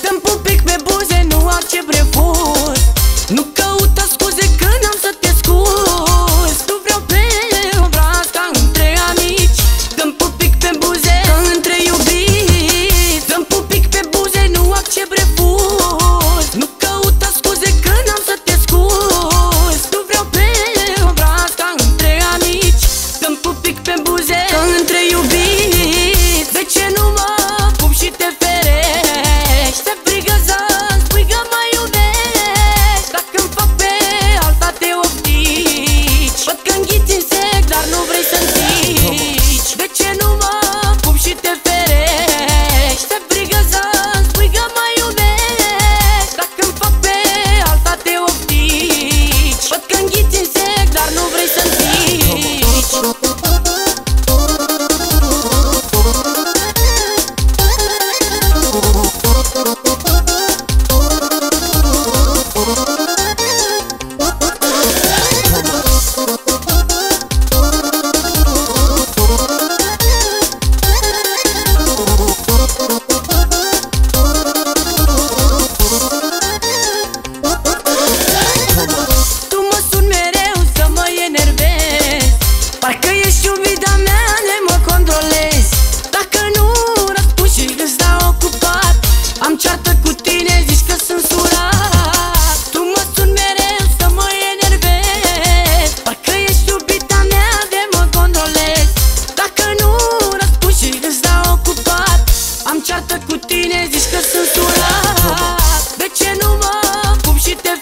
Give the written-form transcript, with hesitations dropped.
Dă-mi pupic pe buze, nu orice refuz. Nu căuta scuze că n-am să te scuz. Nu vreau pe obraz ca între amici. Dă-mi pupic pe buze ca între iubiți. Dă-mi pupic pe buze, nu accept refuz. Nu căuta scuze că n-am să te scuz. Nu vreau pe obraz ca între amici. Dă-mi pupic pe buze ca între iubiți. De ce nu mă pup și te ferești? Te frigă să-mi spui că mă iubești. Dacă-mi fac pe alta te oftici. Văd că înghiți insect, dar nu vrei să întici. De ce nu mă pup și te ferești? Te frigă să-mi spui că mă iubești. Dacă-mi fac pe alta te oftici. Văd că înghiți insect, dar nu vrei să întici. Parcă ești iubita mea, de mă controlezi. Dacă nu răspunzi și îți dau ocupat, am ceartă cu tine, zici că sunt surat. Tu mă suni mereu să mă enervezi. Parcă ești iubita mea, de mă controlezi. Dacă nu răspunzi și îți dau ocupat, am ceartă cu tine, zici că sunt surat. De ce nu mă pup și te